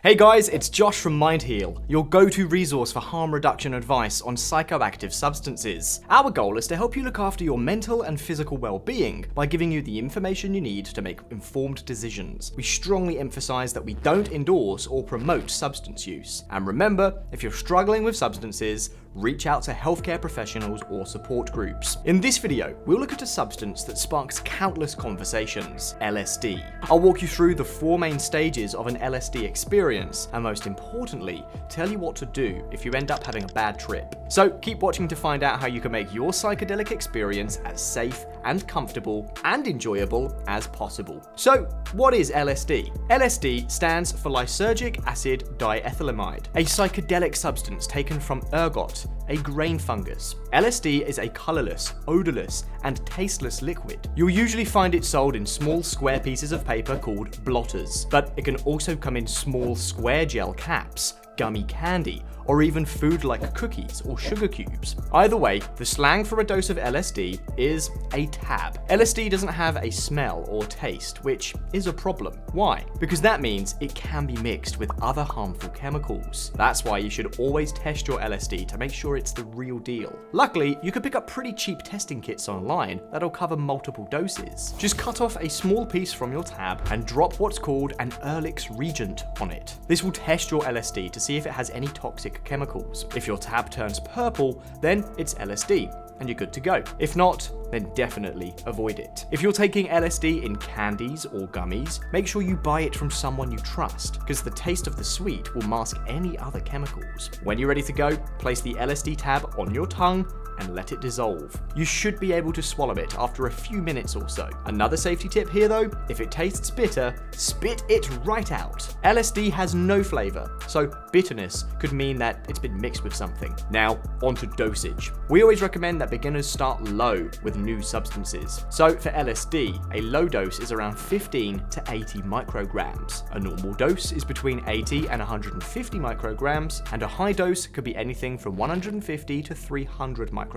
Hey guys, it's Josh from Mindheal, your go-to resource for harm reduction advice on psychoactive substances. Our goal is to help you look after your mental and physical well-being by giving you the information you need to make informed decisions. We strongly emphasize that we don't endorse or promote substance use. And remember, if you're struggling with substances, reach out to healthcare professionals or support groups. In this video, we'll look at a substance that sparks countless conversations, LSD. I'll walk you through the 4 main stages of an LSD experience, and most importantly, tell you what to do if you end up having a bad trip. So keep watching to find out how you can make your psychedelic experience as safe and comfortable and enjoyable as possible. So, what is LSD? LSD stands for lysergic acid diethylamide, a psychedelic substance taken from ergot, a grain fungus. LSD is a colorless, odorless, and tasteless liquid. You'll usually find it sold in small square pieces of paper called blotters, but it can also come in small square gel caps, gummy candy, or even food like cookies or sugar cubes. Either way, the slang for a dose of LSD is a tab. LSD doesn't have a smell or taste, which is a problem. Why? Because that means it can be mixed with other harmful chemicals. That's why you should always test your LSD to make sure it's the real deal. Luckily, you can pick up pretty cheap testing kits online that'll cover multiple doses. Just cut off a small piece from your tab and drop what's called an Ehrlich's reagent on it. This will test your LSD to see if it has any toxic chemicals. If your tab turns purple, then it's LSD, and you're good to go. If not, then definitely avoid it. If you're taking LSD in candies or gummies, make sure you buy it from someone you trust, because the taste of the sweet will mask any other chemicals. When you're ready to go, place the LSD tab on your tongue and let it dissolve. You should be able to swallow it after a few minutes or so. Another safety tip here though, if it tastes bitter, spit it right out. LSD has no flavor, so bitterness could mean that it's been mixed with something. Now, onto dosage. We always recommend that beginners start low with new substances. So for LSD, a low dose is around 15 to 80 micrograms. A normal dose is between 80 and 150 micrograms, and a high dose could be anything from 150 to 300 micrograms.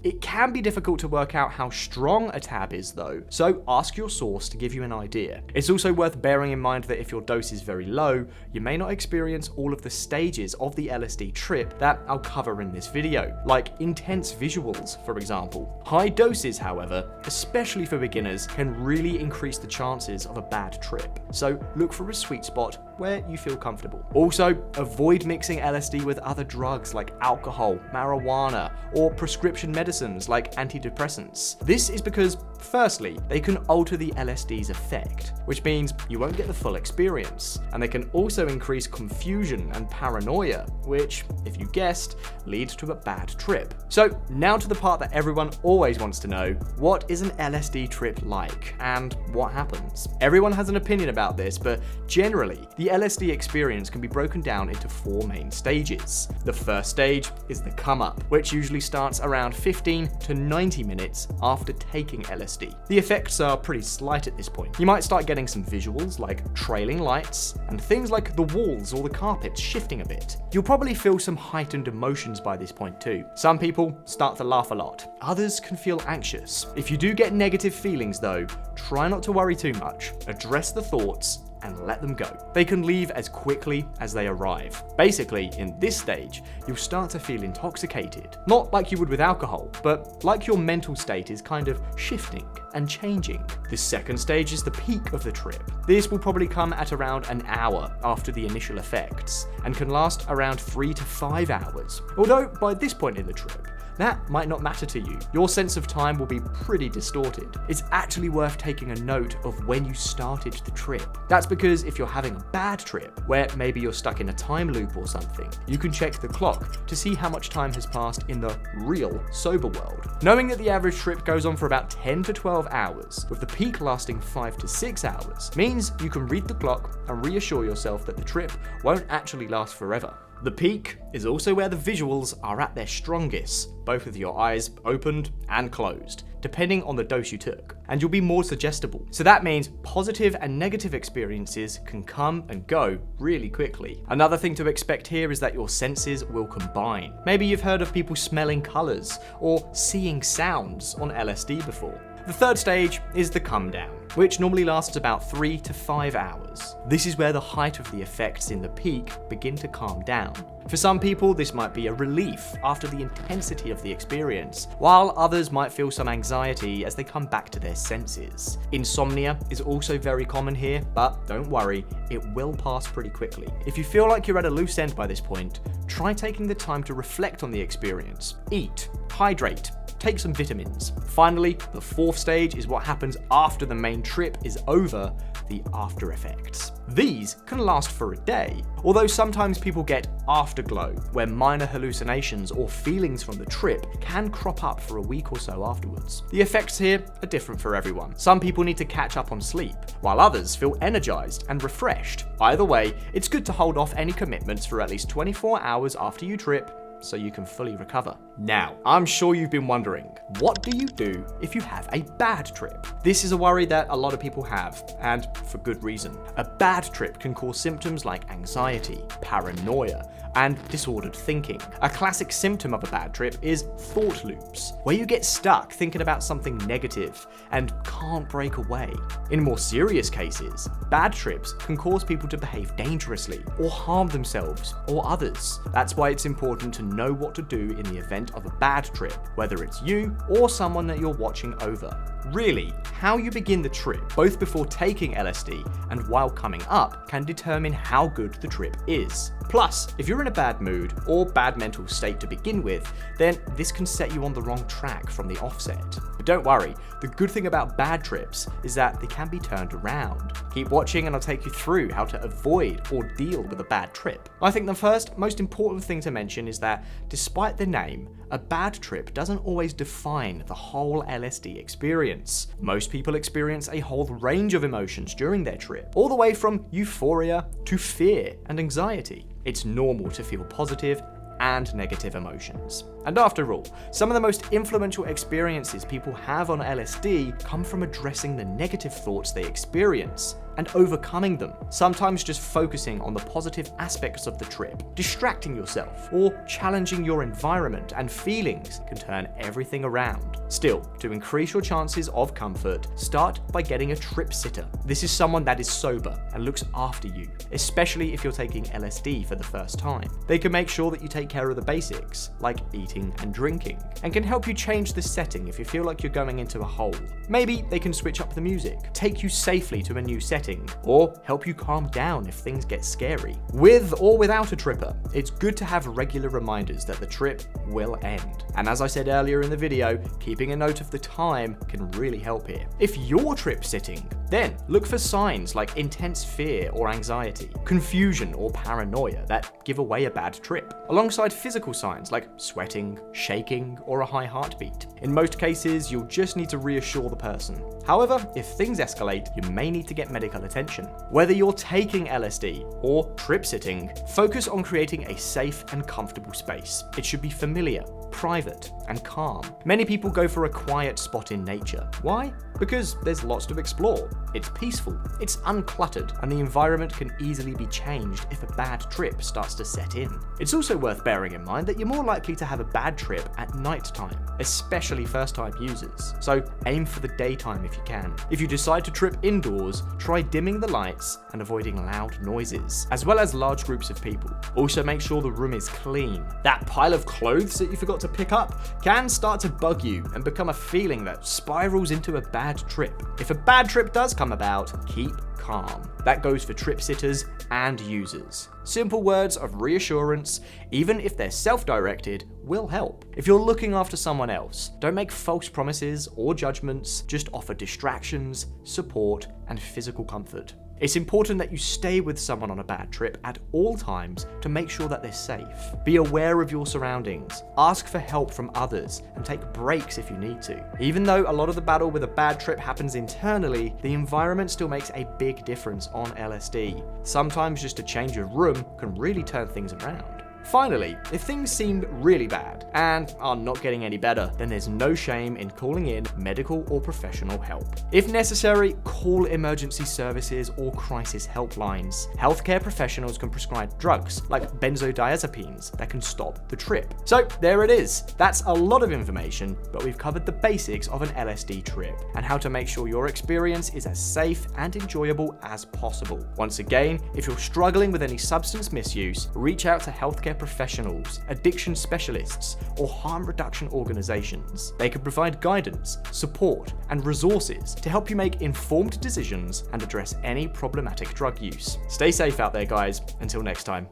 It can be difficult to work out how strong a tab is though, so ask your source to give you an idea. It's also worth bearing in mind that if your dose is very low, you may not experience all of the stages of the LSD trip that I'll cover in this video, like intense visuals, for example. High doses, however, especially for beginners, can really increase the chances of a bad trip, so look for a sweet spot where you feel comfortable. Also, avoid mixing LSD with other drugs like alcohol, marijuana, or prescription medicines like antidepressants. This is because, firstly, they can alter the LSD's effect, which means you won't get the full experience, and they can also increase confusion and paranoia, which, if you guessed, leads to a bad trip. So now to the part that everyone always wants to know: what is an LSD trip like, and what happens? Everyone has an opinion about this, but generally, the LSD experience can be broken down into 4 main stages. The first stage is the come-up, which usually starts around 15 to 90 minutes after taking LSD. The effects are pretty slight at this point. You might start getting some visuals like trailing lights, and things like the walls or the carpets shifting a bit. You'll probably feel some heightened emotions by this point too. Some people start to laugh a lot. Others can feel anxious. If you do get negative feelings though, try not to worry too much. Address the thoughts and let them go. They can leave as quickly as they arrive. Basically, in this stage, you'll start to feel intoxicated. Not like you would with alcohol, but like your mental state is kind of shifting and changing. The second stage is the peak of the trip. This will probably come at around an hour after the initial effects, and can last around 3 to 5 hours. Although, by this point in the trip, that might not matter to you. Your sense of time will be pretty distorted. It's actually worth taking a note of when you started the trip. That's because if you're having a bad trip, where maybe you're stuck in a time loop or something, you can check the clock to see how much time has passed in the real sober world. Knowing that the average trip goes on for about 10 to 12 hours, with the peak lasting 5 to 6 hours, means you can read the clock and reassure yourself that the trip won't actually last forever. The peak is also where the visuals are at their strongest, both with your eyes opened and closed, depending on the dose you took, and you'll be more suggestible. So that means positive and negative experiences can come and go really quickly. Another thing to expect here is that your senses will combine. Maybe you've heard of people smelling colors or seeing sounds on LSD before. The third stage is the come down, which normally lasts about 3 to 5 hours. This is where the height of the effects in the peak begin to calm down. For some people, this might be a relief after the intensity of the experience, while others might feel some anxiety as they come back to their senses. Insomnia is also very common here, but don't worry, it will pass pretty quickly. If you feel like you're at a loose end by this point, try taking the time to reflect on the experience. Eat, hydrate, take some vitamins. Finally, the fourth stage is what happens after the main trip is over, the after effects. These can last for a day, although sometimes people get afterglow, where minor hallucinations or feelings from the trip can crop up for a week or so afterwards. The effects here are different for everyone. Some people need to catch up on sleep, while others feel energized and refreshed. Either way, it's good to hold off any commitments for at least 24 hours after you trip, so you can fully recover. Now, I'm sure you've been wondering, what do you do if you have a bad trip? This is a worry that a lot of people have, and for good reason. A bad trip can cause symptoms like anxiety, paranoia, and disordered thinking. A classic symptom of a bad trip is thought loops, where you get stuck thinking about something negative and can't break away. In more serious cases, bad trips can cause people to behave dangerously or harm themselves or others. That's why it's important to know what to do in the event of a bad trip, whether it's you or someone that you're watching over. Really, how you begin the trip, both before taking LSD and while coming up, can determine how good the trip is. Plus, if you're in a bad mood or bad mental state to begin with, then this can set you on the wrong track from the offset. But don't worry, the good thing about bad trips is that they can be turned around. Keep watching and I'll take you through how to avoid or deal with a bad trip. I think the first, most important thing to mention is that, despite the name, a bad trip doesn't always define the whole LSD experience. Most people experience a whole range of emotions during their trip, all the way from euphoria to fear and anxiety. It's normal to feel positive and negative emotions. And after all, some of the most influential experiences people have on LSD come from addressing the negative thoughts they experience and overcoming them, sometimes just focusing on the positive aspects of the trip. Distracting yourself or challenging your environment and feelings can turn everything around. Still, to increase your chances of comfort, start by getting a trip sitter. This is someone that is sober and looks after you, especially if you're taking LSD for the first time. They can make sure that you take care of the basics, like eating and drinking, and can help you change the setting if you feel like you're going into a hole. Maybe they can switch up the music, take you safely to a new setting, or help you calm down if things get scary. With or without a tripper, it's good to have regular reminders that the trip will end. And as I said earlier in the video, keeping a note of the time can really help here. If you're trip sitting, then look for signs like intense fear or anxiety, confusion or paranoia that give away a bad trip, alongside physical signs like sweating, shaking, or a high heartbeat. In most cases, you'll just need to reassure the person. However, if things escalate, you may need to get medical attention. Whether you're taking LSD or trip sitting, focus on creating a safe and comfortable space. It should be familiar, private, and calm. Many people go for a quiet spot in nature. Why? Because there's lots to explore. It's peaceful, it's uncluttered, and the environment can easily be changed if a bad trip starts to set in. It's also worth bearing in mind that you're more likely to have a bad trip at night time, especially first-time users. So aim for the daytime if you can. If you decide to trip indoors, try dimming the lights and avoiding loud noises, as well as large groups of people. Also make sure the room is clean. That pile of clothes that you forgot to pick up can start to bug you and become a feeling that spirals into a bad trip. If a bad trip does come about, keep calm. That goes for trip sitters and users. Simple words of reassurance, even if they're self-directed, will help. If you're looking after someone else, don't make false promises or judgments, just offer distractions, support, and physical comfort. It's important that you stay with someone on a bad trip at all times to make sure that they're safe. Be aware of your surroundings, ask for help from others, and take breaks if you need to. Even though a lot of the battle with a bad trip happens internally, the environment still makes a big difference on LSD. Sometimes just a change of room can really turn things around. Finally, if things seem really bad and are not getting any better, then there's no shame in calling in medical or professional help. If necessary, call emergency services or crisis helplines. Healthcare professionals can prescribe drugs like benzodiazepines that can stop the trip. So there it is. That's a lot of information, but we've covered the basics of an LSD trip and how to make sure your experience is as safe and enjoyable as possible. Once again, if you're struggling with any substance misuse, reach out to healthcare professionals, addiction specialists, or harm reduction organizations. They can provide guidance, support, and resources to help you make informed decisions and address any problematic drug use. Stay safe out there, guys. Until next time.